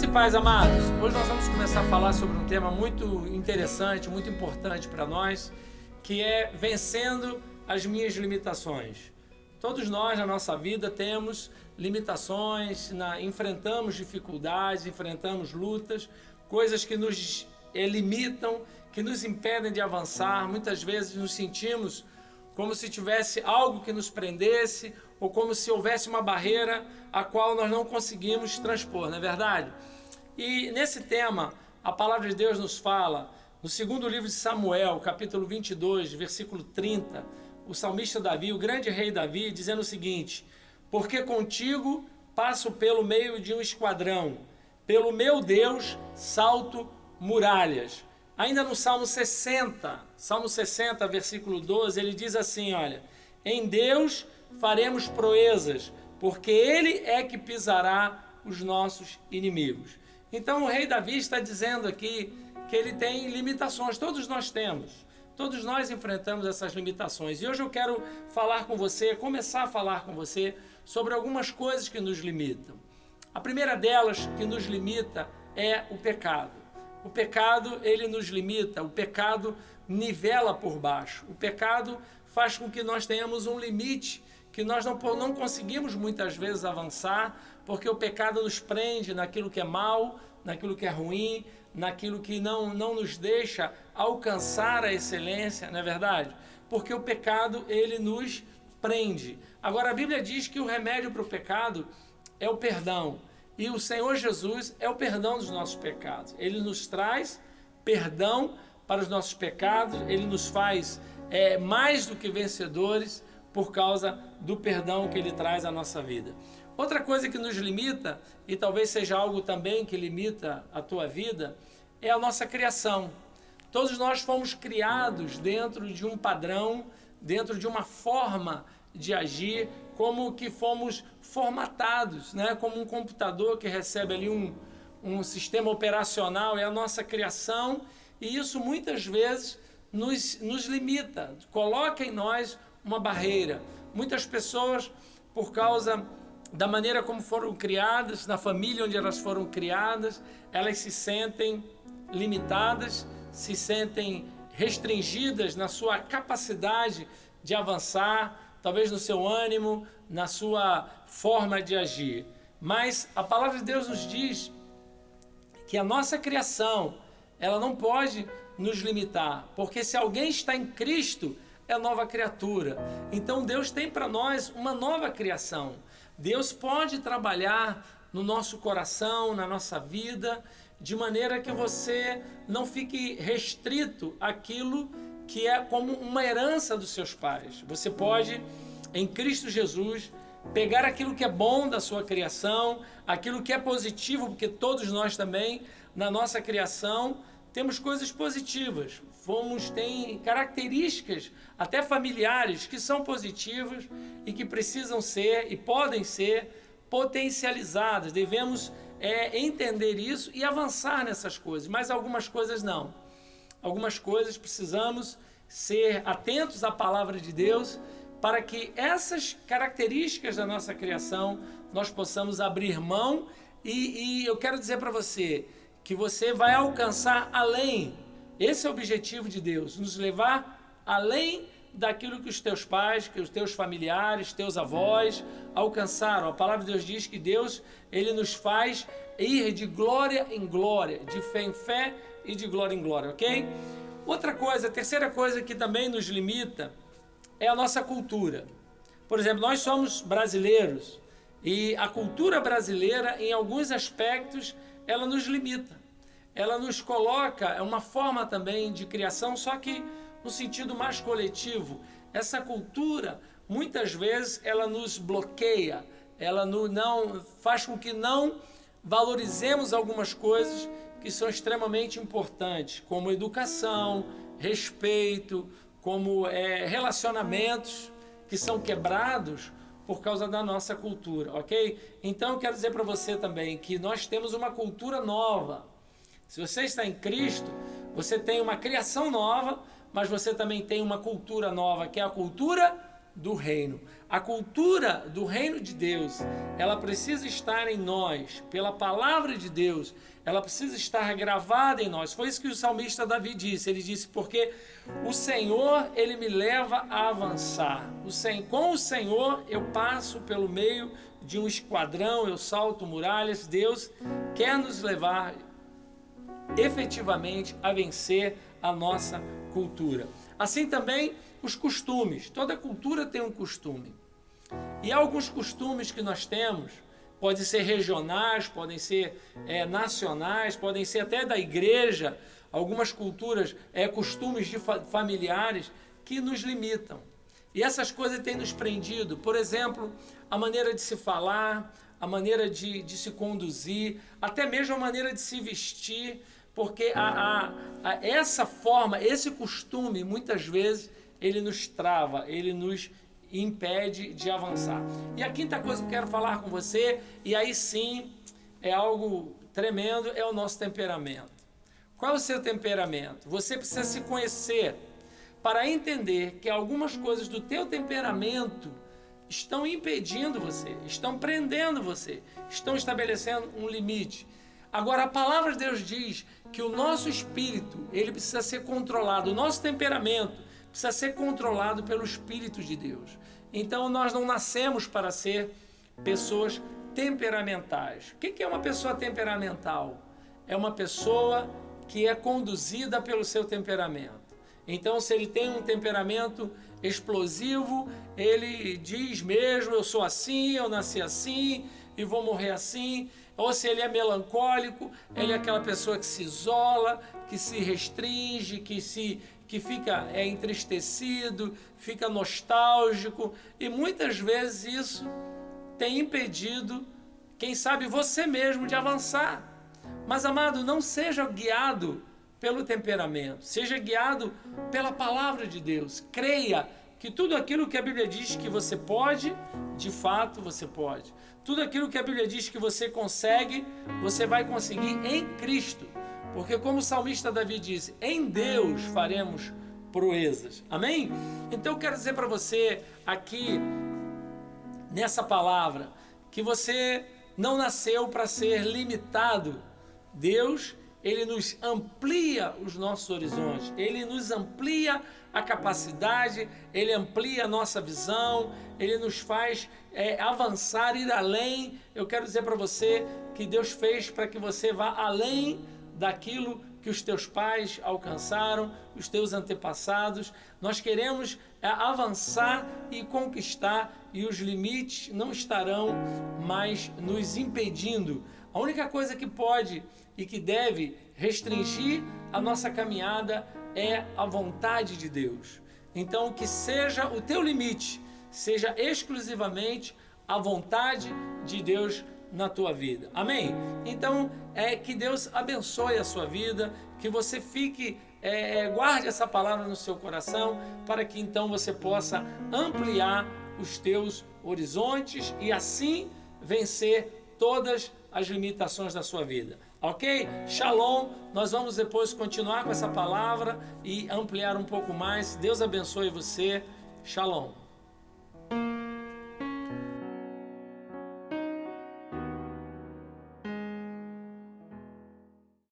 Graça e paz, amados. Hoje nós vamos começar a falar sobre um tema muito interessante, muito importante para nós, que é vencendo as minhas limitações. Todos nós na nossa vida temos limitações, enfrentamos dificuldades, enfrentamos lutas, coisas que nos limitam, que nos impedem de avançar. Muitas vezes nos sentimos como se tivesse algo que nos prendesse ou como se houvesse uma barreira a qual nós não conseguimos transpor, não é verdade? E nesse tema, a palavra de Deus nos fala, no segundo livro de Samuel, capítulo 22, versículo 30, o salmista Davi, o grande rei Davi, dizendo o seguinte: porque contigo passo pelo meio de um esquadrão, pelo meu Deus salto muralhas. Ainda no Salmo 60, versículo 12, ele diz assim, olha, em Deus faremos proezas, porque Ele é que pisará os nossos inimigos. Então o rei Davi está dizendo aqui que ele tem limitações, todos nós temos, todos nós enfrentamos essas limitações. E hoje eu quero falar com você, começar a falar com você sobre algumas coisas que nos limitam. A primeira delas que nos limita é o pecado. O pecado, ele nos limita, o pecado nivela por baixo. O pecado faz com que nós tenhamos um limite, que nós não conseguimos muitas vezes avançar, porque o pecado nos prende naquilo que é mal, naquilo que é ruim, naquilo que não nos deixa alcançar a excelência, não é verdade? Porque o pecado, ele nos prende. Agora, a Bíblia diz que o remédio para o pecado é o perdão. E o Senhor Jesus é o perdão dos nossos pecados. Ele nos traz perdão para os nossos pecados, ele nos faz mais do que vencedores por causa do perdão que ele traz à nossa vida. Outra coisa que nos limita, e talvez seja algo também que limita a tua vida, é a nossa criação. Todos nós fomos criados dentro de um padrão, dentro de uma forma de agir, como que fomos formatados, né? Como um computador que recebe ali um sistema operacional, é a nossa criação, e isso muitas vezes nos limita, coloca em nós uma barreira. Muitas pessoas, por causa da maneira como foram criadas, na família onde elas foram criadas, elas se sentem limitadas, se sentem restringidas na sua capacidade de avançar, talvez no seu ânimo, na sua forma de agir. Mas a palavra de Deus nos diz que a nossa criação, ela não pode nos limitar, porque se alguém está em Cristo, é nova criatura. Então Deus tem para nós uma nova criação. Deus pode trabalhar no nosso coração, na nossa vida, de maneira que você não fique restrito àquilo que é como uma herança dos seus pais. Você pode, em Cristo Jesus, pegar aquilo que é bom da sua criação, aquilo que é positivo, porque todos nós também, na nossa criação, temos coisas positivas. Tem características, até familiares, que são positivas e que precisam ser e podem ser potencializadas. Devemos entender isso e avançar nessas coisas, mas algumas coisas não. Algumas coisas precisamos ser atentos à palavra de Deus para que essas características da nossa criação nós possamos abrir mão e eu quero dizer para você que você vai alcançar além. Esse é o objetivo de Deus, nos levar além daquilo que os teus pais, que os teus familiares, teus avós alcançaram. A palavra de Deus diz que Deus, ele nos faz ir de glória em glória, de fé em fé e de glória em glória, ok? Outra coisa, a terceira coisa que também nos limita é a nossa cultura. Por exemplo, nós somos brasileiros e a cultura brasileira, em alguns aspectos, ela nos limita. Ela nos coloca, é uma forma também de criação, só que no sentido mais coletivo. Essa cultura, muitas vezes, ela nos bloqueia, ela não faz com que não valorizemos algumas coisas que são extremamente importantes, como educação, respeito, como relacionamentos que são quebrados por causa da nossa cultura, ok? Então eu quero dizer para você também que nós temos uma cultura nova. Se você está em Cristo, você tem uma criação nova, mas você também tem uma cultura nova, que é a cultura do reino. A cultura do reino de Deus, ela precisa estar em nós, pela palavra de Deus, ela precisa estar gravada em nós. Foi isso que o salmista Davi disse. Ele disse, porque o Senhor, ele me leva a avançar. Com o Senhor, eu passo pelo meio de um esquadrão, eu salto muralhas. Deus quer nos levar efetivamente a vencer a nossa cultura. Assim também os costumes. Toda cultura tem um costume. E alguns costumes que nós temos, podem ser regionais, podem ser nacionais, podem ser até da igreja, algumas culturas, costumes familiares que nos limitam. E essas coisas têm nos prendido. Por exemplo, a maneira de se falar, a maneira de se conduzir, até mesmo a maneira de se vestir, porque essa forma, esse costume, muitas vezes, ele nos trava, ele nos impede de avançar. E a quinta coisa que eu quero falar com você, e aí sim, é algo tremendo, é o nosso temperamento. Qual é o seu temperamento? Você precisa se conhecer para entender que algumas coisas do teu temperamento estão impedindo você, estão prendendo você, estão estabelecendo um limite. Agora, a palavra de Deus diz que o nosso espírito, ele precisa ser controlado, o nosso temperamento precisa ser controlado pelo Espírito de Deus. Então, nós não nascemos para ser pessoas temperamentais. O que é uma pessoa temperamental? É uma pessoa que é conduzida pelo seu temperamento. Então, se ele tem um temperamento explosivo, ele diz mesmo, eu sou assim, eu nasci assim e vou morrer assim. Ou se ele é melancólico, ele é aquela pessoa que se isola, que se restringe, que fica entristecido, fica nostálgico. E muitas vezes isso tem impedido, quem sabe, você mesmo de avançar. Mas, amado, não seja guiado pelo temperamento, seja guiado pela palavra de Deus. Creia que tudo aquilo que a Bíblia diz que você pode, de fato você pode. Tudo aquilo que a Bíblia diz que você consegue, você vai conseguir em Cristo. Porque como o salmista Davi disse, em Deus faremos proezas. Amém? Então eu quero dizer para você aqui, nessa palavra, que você não nasceu para ser limitado. Deus, ele nos amplia os nossos horizontes, ele nos amplia a capacidade, ele amplia a nossa visão, ele nos faz avançar, ir além. Eu quero dizer para você que Deus fez para que você vá além daquilo que os teus pais alcançaram, os teus antepassados. Nós queremos avançar e conquistar, e os limites não estarão mais nos impedindo. A única coisa que pode e que deve restringir a nossa caminhada é a vontade de Deus. Então, que seja o teu limite, seja exclusivamente a vontade de Deus na tua vida. Amém? Então, que Deus abençoe a sua vida, que você fique, guarde essa palavra no seu coração, para que então você possa ampliar os teus horizontes e assim vencer todas as limitações da sua vida. Ok? Shalom. Nós vamos depois continuar com essa palavra e ampliar um pouco mais. Deus abençoe você. Shalom.